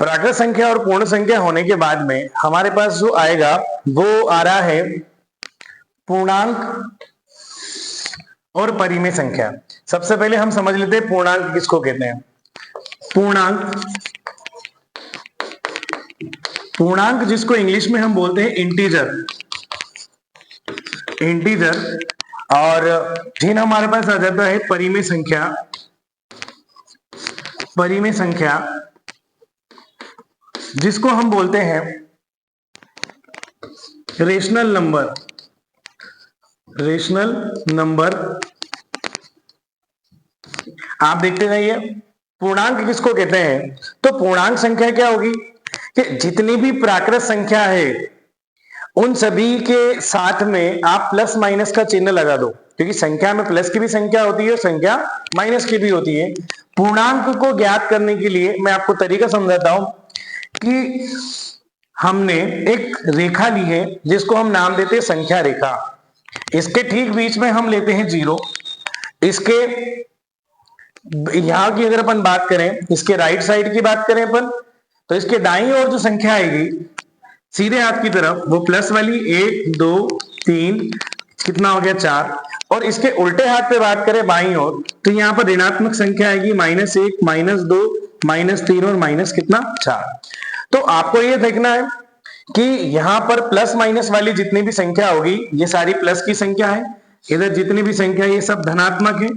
प्राकृत संख्या और पूर्ण संख्या होने के बाद में हमारे पास जो आएगा वो आ रहा है पूर्णांक और परिमेय संख्या। सबसे पहले हम समझ लेते हैं पूर्णांक किसको कहते हैं। पूर्णांक जिसको इंग्लिश में हम बोलते हैं इंटीजर। और फिर हमारे पास आ जाता है परिमेय संख्या जिसको हम बोलते हैं रेशनल नंबर। आप देखते रहिए पूर्णांक किसको कहते हैं। तो पूर्णांक संख्या क्या होगी कि जितनी भी प्राकृत संख्या है उन सभी के साथ में आप प्लस माइनस का चिन्ह लगा दो, क्योंकि संख्या में प्लस की भी संख्या होती है और संख्या माइनस की भी होती है। पूर्णांक को ज्ञात करने के लिए मैं आपको तरीका समझाता हूं कि हमने एक रेखा ली है जिसको हम नाम देते हैं संख्या रेखा। इसके ठीक बीच में हम लेते हैं 0। इसके यहां की अगर अपन बात करें, इसके राइट साइड की बात करें अपन, तो इसके दाईं ओर जो संख्या आएगी सीधे हाथ की तरफ वो प्लस वाली 1 2 3 कितना हो गया 4। और इसके उल्टे हाथ पे बात करें बाईं ओर तो यहाँ पर ऋणात्मक संख्या आएगी -1 -2 -3 और माइनस कितना 4। तो आपको ये देखना है कि यहाँ पर प्लस माइनस वाली जितनी भी संख्या होगी ये सारी प्लस की संख्या है। इधर जितनी भी संख्या ये सब धनात्मक है।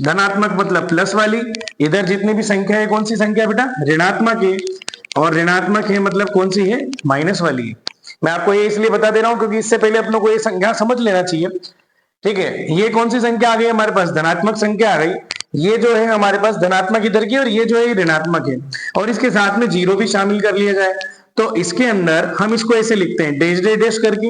धनात्मक मतलब प्लस वाली। इधर जितनी भी संख्या है कौन सी संख्या बेटा, ऋणात्मक है। और ऋणात्मक है मतलब कौन सी है, माइनस वाली है। मैं आपको ये इसलिए बता दे रहा हूं क्योंकि इससे पहले अपनों को ये संख्या समझ लेना चाहिए। ठीक है, ये कौन सी संख्या आ गई हमारे पास, धनात्मक संख्या आ गई। ये जो है हमारे पास धनात्मक इधर की और ये जो है ऋणात्मक है। और इसके साथ में 0 भी शामिल कर लिया जाए तो इसके अंदर हम इसको ऐसे लिखते हैं डैश डैश डैश करके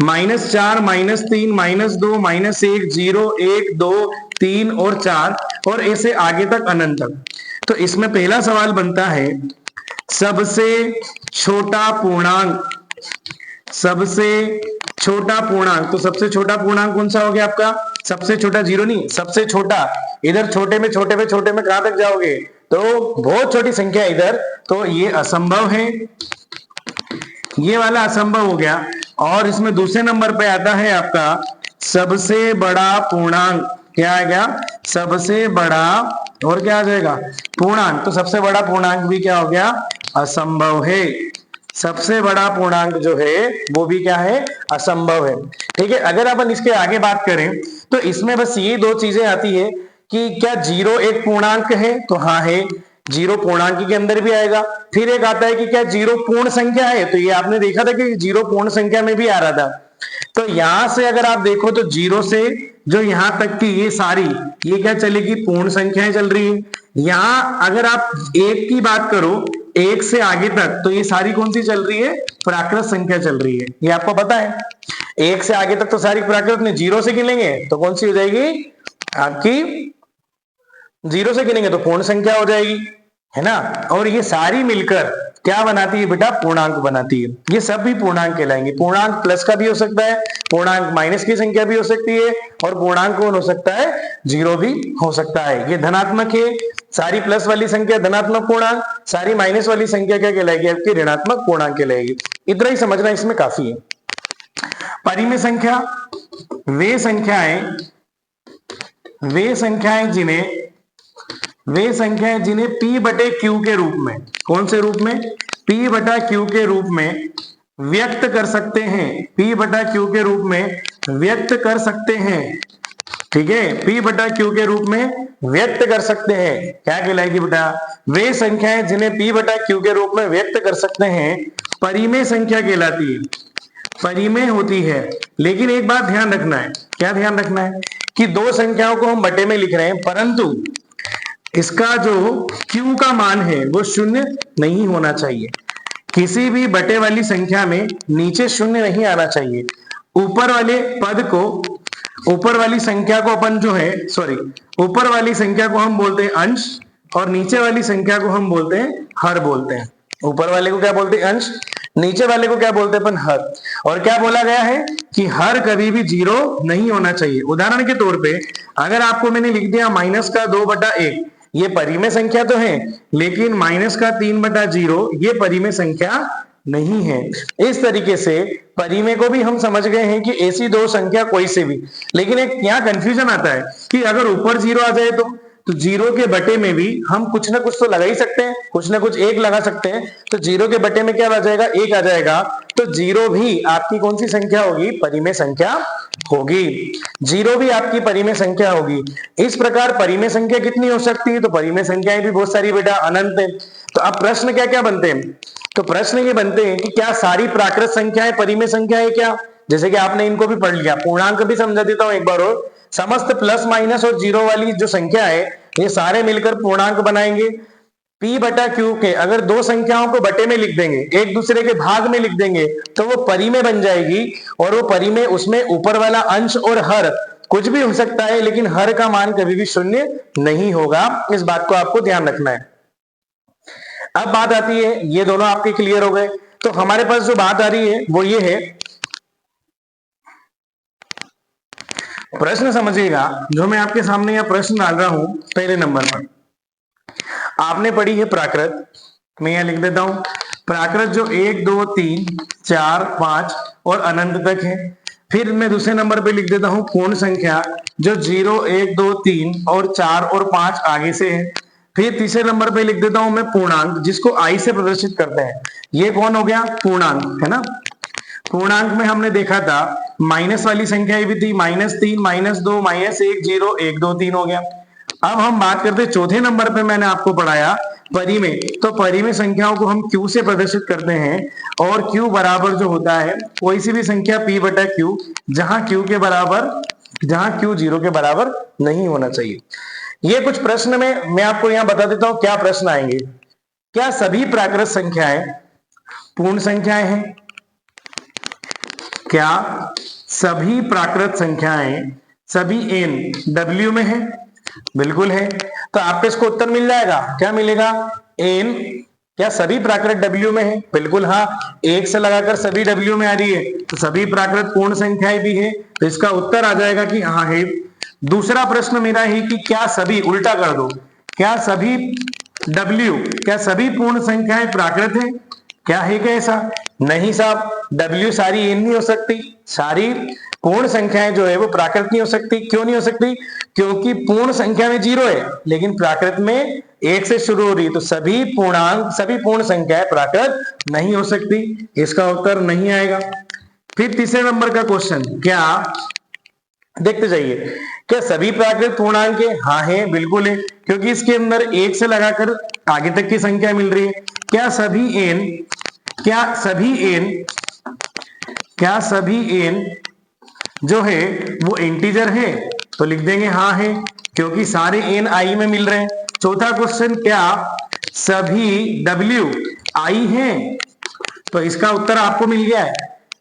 -4 -3 -2 -1 0 1 2 3 और 4 और ऐसे आगे तक अनंत तक। तो इसमें पहला सवाल बनता है सबसे छोटा पूर्णांक। तो सबसे छोटा पूर्णांक कौन सा हो गया आपका, सबसे छोटा 0 नहीं, सबसे छोटा। इधर छोटे में कहां तक जाओगे, तो बहुत छोटी संख्या इधर, तो ये असंभव है। ये वाला असंभव हो गया। और इसमें दूसरे नंबर पे आता है आपका सबसे बड़ा पूर्णांक। क्या आ गया, सबसे बड़ा, और क्या आ जाएगा, पूर्णांक। तो सबसे बड़ा पूर्णांक भी क्या हो गया, असंभव है। सबसे बड़ा पूर्णांक जो है वो भी क्या है, असंभव है। ठीक है, अगर अपन इसके आगे बात करें तो इसमें बस ये 2 चीजें आती है कि क्या 0 एक पूर्णांक है, तो हाँ है, 0 पूर्णांक के अंदर भी आएगा। फिर एक आता है कि क्या 0 पूर्ण संख्या है, तो ये आपने देखा था कि 0 पूर्ण संख्या में भी आ रहा था। तो यहां से अगर आप देखो तो 0 से जो यहां तक की ये सारी, ये क्या चलेगी, पूर्ण संख्याएं चल रही है। यहां अगर आप 1 की बात करो, 1 से आगे तक, तो ये सारी कौन सी चल रही है, प्राकृत संख्या चल रही है। ये आपको पता है 1 से आगे तक तो सारी प्राकृत में। 0 से गिनेंगे तो कौन सी हो जाएगी आपकी, 0 से गिनेंगे तो पूर्ण संख्या हो जाएगी, है ना। और ये सारी मिलकर क्या बनाती है बेटा, पूर्णांक बनाती है। ये सब भी पूर्णांक कहलाएंगे। पूर्णांक प्लस का भी हो सकता है, पूर्णांक माइनस की संख्या भी हो सकती है, और पूर्णांक कौन हो सकता है, 0 भी हो सकता है। ये धनात्मक है, सारी प्लस वाली संख्या धनात्मक पूर्णांक, सारी माइनस वाली संख्या क्या कहलाएगी, आपकी ऋणात्मक पूर्णांक कहलाएगी। इतना ही समझना इसमें काफी है। परिमेय संख्या वे संख्याएं जिन्हें P बटे Q के रूप में, कौन से रूप में, P बटा Q के रूप में व्यक्त कर सकते हैं। P बटा Q के रूप में व्यक्त कर सकते हैं। ठीक है, P बटा Q के रूप में व्यक्त कर सकते हैं, क्या कहलाएगी बेटा, वे संख्याएं जिन्हें P बटा Q के रूप में व्यक्त कर सकते हैं परिमेय संख्या कहलाती है, परिमेय होती है। लेकिन एक बात ध्यान रखना है, क्या ध्यान रखना है, कि 2 संख्याओं को हम बटे में लिख रहे हैं, परंतु इसका जो Q का मान है वो 0 नहीं होना चाहिए। किसी भी बटे वाली संख्या में नीचे 0 नहीं आना चाहिए। ऊपर वाले पद को, ऊपर वाली संख्या को अपन जो है, ऊपर वाली संख्या को हम बोलते हैं अंश, और नीचे वाली संख्या को हम बोलते हैं हर बोलते हैं। ऊपर वाले को क्या बोलते हैं, अंश, नीचे वाले को क्या बोलते हैं अपन, हर। और क्या बोला गया है कि हर कभी भी 0 नहीं होना चाहिए। उदाहरण के तौर पे अगर आपको मैंने लिख दिया -2/1, ये परिमेय संख्या तो है, लेकिन माइनस का 3/0 ये परिमेय संख्या नहीं है। इस तरीके से परिमेय को भी हम समझ गए हैं कि ऐसी दो संख्या कोई से भी, लेकिन एक यहाँ कंफ्यूजन आता है कि अगर ऊपर 0 आ जाए तो 0 के बटे में भी हम कुछ ना कुछ तो लगा ही सकते हैं, कुछ ना कुछ एक लगा सकते हैं। तो 0 के बटे में क्या आ जाएगा, 1 आ जाएगा। तो 0 भी आपकी कौन सी संख्या होगी, परिमेय संख्या होगी। 0 भी आपकी परिमेय संख्या होगी। इस प्रकार परिमेय संख्या कितनी हो सकती है, तो परिमेय संख्याएं भी बहुत सारी बेटा, अनंत है। तो अब प्रश्न क्या क्या बनते हैं, तो प्रश्न ये बनते हैं कि क्या सारी प्राकृत संख्याएं परिमेय संख्या है क्या। जैसे कि आपने इनको भी पढ़ लिया, पूर्णांक भी समझा देता हूं एक बार और। समस्त प्लस माइनस और जीरो वाली जो संख्या है ये सारे मिलकर पूर्णांक बनाएंगे। P बटा Q के अगर दो संख्याओं को बटे में लिख देंगे, एक दूसरे के भाग में लिख देंगे, तो वो परिमेय बन जाएगी। और वो परिमेय, उसमें ऊपर वाला अंश और हर कुछ भी हो सकता है, लेकिन हर का मान कभी भी शून्य नहीं होगा। इस बात को आपको ध्यान रखना है। अब बात आती है, ये दोनों आपके क्लियर हो गए, तो हमारे पास जो बात आ रही है वो ये है, प्रश्न समझिएगा जो मैं आपके सामने यह प्रश्न डाल रहा हूं। पहले नंबर पर आपने पढ़ी है प्राकृत, मैं यहां लिख देता हूं प्राकृत जो 1 2 3 4 5 और अनंत तक है। फिर मैं दूसरे नंबर पे लिख देता हूं पूर्ण संख्या जो 0 1 2 3 और 4 और 5 आगे से है। फिर तीसरे नंबर पे लिख देता हूं मैं पूर्णांक, जिसको आई से प्रदर्शित करते हैं। ये कौन हो गया, पूर्णांक है ना। पूर्णांक में हमने देखा था माइनस वाली संख्या भी थी, -3 -2 -1 0 1 2 3 हो गया। अब हम बात करते हैं चौथे नंबर पे, मैंने आपको पढ़ाया परिमेय। तो परिमेय संख्याओं को हम Q से प्रदर्शित करते हैं, और Q बराबर जो होता है कोई सी भी संख्या P बटा Q, जहां Q 0 के बराबर नहीं होना चाहिए। ये कुछ प्रश्न में मैं आपको यहां बता देता हूं क्या प्रश्न आएंगे। क्या सभी प्राकृत संख्याएं पूर्ण संख्याएं हैं? क्या सभी प्राकृत संख्याएं, सभी n W में है? बिल्कुल है। तो आपको इसको उत्तर मिल जाएगा, क्या मिलेगा, n। क्या सभी प्राकृत W में है? बिल्कुल हाँ, 1 से लगाकर सभी W में आ रही है, तो सभी प्राकृत पूर्ण संख्याएं भी है, तो इसका उत्तर आ जाएगा कि हाँ है। दूसरा प्रश्न मेरा है कि क्या सभी, उल्टा कर दो, क्या सभी W, क्या सभी पूर्ण संख्याएं प्राकृत है? क्या है क्या ऐसा? नहीं साहब, W सारी n नहीं हो सकती, सारी पूर्ण संख्याएं जो है वो प्राकृत नहीं हो सकती। क्यों नहीं हो सकती? क्योंकि पूर्ण संख्या में 0 है, लेकिन प्राकृत में 1 से शुरू हो रही है, तो सभी पूर्णांक, सभी पूर्ण संख्याएं प्राकृत नहीं हो सकती। इसका उत्तर नहीं आएगा। फिर तीसरे नंबर का क्वेश्चन, क्या, देखते जाइए, क्या सभी प्राकृत पूर्णांक है? हाँ है, बिल्कुल है, क्योंकि इसके अंदर 1 से लगाकर आगे तक की संख्या मिल रही है। क्या सभी n, क्या सभी n जो है वो इंटीजर है? तो लिख देंगे हाँ है, क्योंकि सारे n i में मिल रहे हैं। चौथा क्वेश्चन, क्या सभी w i हैं? तो इसका उत्तर आपको मिल गया है।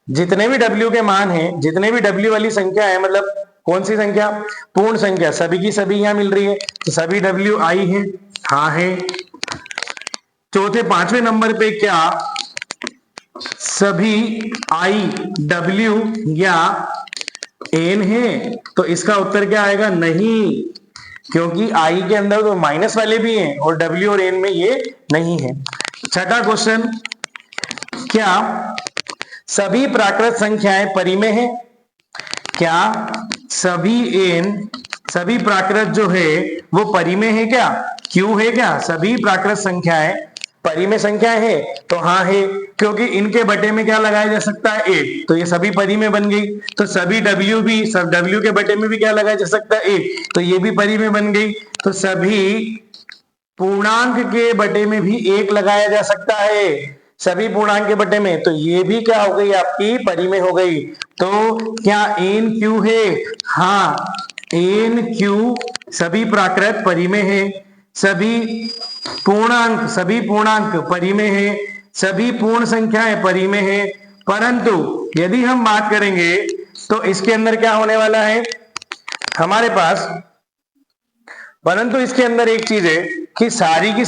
जितने भी w के मान हैं, जितने भी w वाली संख्या है, मतलब कौन सी संख्या, पूर्ण संख्या, सभी की सभी यहां मिल रही है, तो सभी w i है, हाँ है। पांचवें नंबर पे, क्या सभी i w या n है? तो इसका उत्तर क्या आएगा, नहीं, क्योंकि i के अंदर तो माइनस वाले भी हैं और w और n में ये नहीं है। छठा क्वेश्चन, क्या सभी प्राकृत संख्याएं परिमेय है? क्या सभी प्राकृत जो है वो परिमेय है क्या? Q है क्या? सभी प्राकृत संख्याएं परिमेय संख्याएं है? तो हाँ है, क्योंकि इनके बटे में क्या लगाया जा सकता है, 1, तो ये सभी परिमेय बन गई। तो सभी W भी, सब W के बटे में भी क्या लगाया जा सकता है, 1, तो ये भी परिमेय बन गई। तो सभी पूर्णांक के बटे में भी 1 लगाया जा सकता है, सभी पूर्णांक के बटे में, तो ये भी क्या हो गई, आपकी परिमेय हो गई। तो क्या n q है? हाँ, n q सभी प्राकृत परिमेय है, सभी पूर्णांक परिमेय है, सभी पूर्ण संख्याएं परिमेय है। परंतु यदि हम बात करेंगे तो इसके अंदर क्या होने वाला है हमारे पास, परंतु इसके अंदर एक चीज है कि सारी की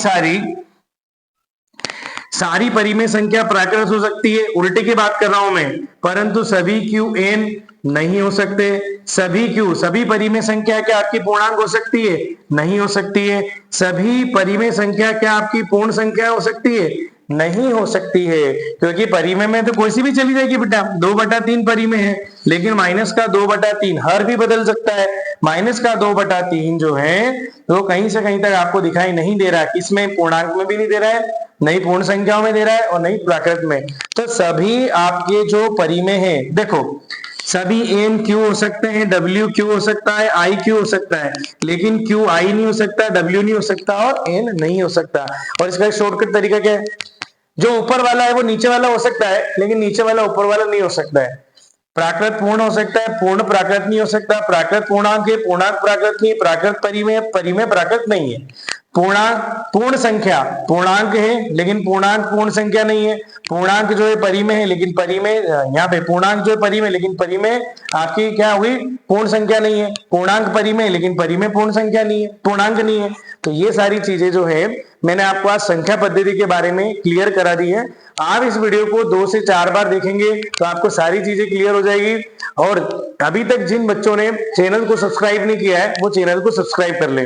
सारी परिमेय संख्या प्राकृत हो सकती है, उल्टे की बात कर रहा हूं मैं, परंतु सभी क्यू एन नहीं हो सकते। सभी क्यू, सभी परिमेय संख्या क्या आपकी पूर्णांक हो सकती है? नहीं हो सकती है। सभी परिमेय संख्या क्या आपकी पूर्ण संख्या हो सकती है? नहीं हो सकती है, क्योंकि परिमेय में तो कोई सी भी चली जाएगी बेटा, 2/3 परिमेय है, लेकिन माइनस का 2/3 हर भी बदल सकता है। माइनस का 2/3 जो है तो कहीं से कहीं तक आपको दिखाई नहीं दे रहा है, किसमें? पूर्णांक में भी नहीं दे रहा है, नहीं पूर्ण संख्याओं में दे रहा है और नहीं प्राकृत में। तो सभी आपके जो परिमेय है, देखो सभी एम क्यू हो सकते हैं, डब्ल्यू क्यू हो सकता है, आई क्यू हो सकता है, लेकिन क्यू आई नहीं हो सकता, डब्ल्यू नहीं हो सकता और एन नहीं हो सकता। और इसका शॉर्टकट तरीका क्या है? जो ऊपर वाला है वो नीचे वाला हो सकता है, लेकिन नीचे वाला ऊपर वाला नहीं हो सकता है। प्राकृत पूर्ण हो सकता है, पूर्ण प्राकृत नहीं हो सकता। प्राकृत पूर्णांक है, पूर्णांक प्राकृत नहीं, प्राकृत परिमेय, परिमेय प्राकृत नहीं है। पूर्णांक पूर्ण संख्या पूर्णांक है, लेकिन पूर्णांक पूर्ण संख्या नहीं है। पूर्णांक जो है परिमेय है, लेकिन परिमेय यहाँ पे पूर्णांक जो है परिमेय, लेकिन परिमेय आपकी क्या हुई? पूर्ण संख्या नहीं है। पूर्णांक परिमेय, लेकिन परिमेय पूर्ण संख्या नहीं है, पूर्णांक नहीं है। तो ये सारी चीजें जो है मैंने आपको आज संख्या पद्धति के बारे में क्लियर करा दी है। आप इस वीडियो को 2 से 4 बार देखेंगे तो आपको सारी चीजें क्लियर हो जाएगी। और अभी तक जिन बच्चों ने चैनल को सब्सक्राइब नहीं किया है वो चैनल को सब्सक्राइब कर ले।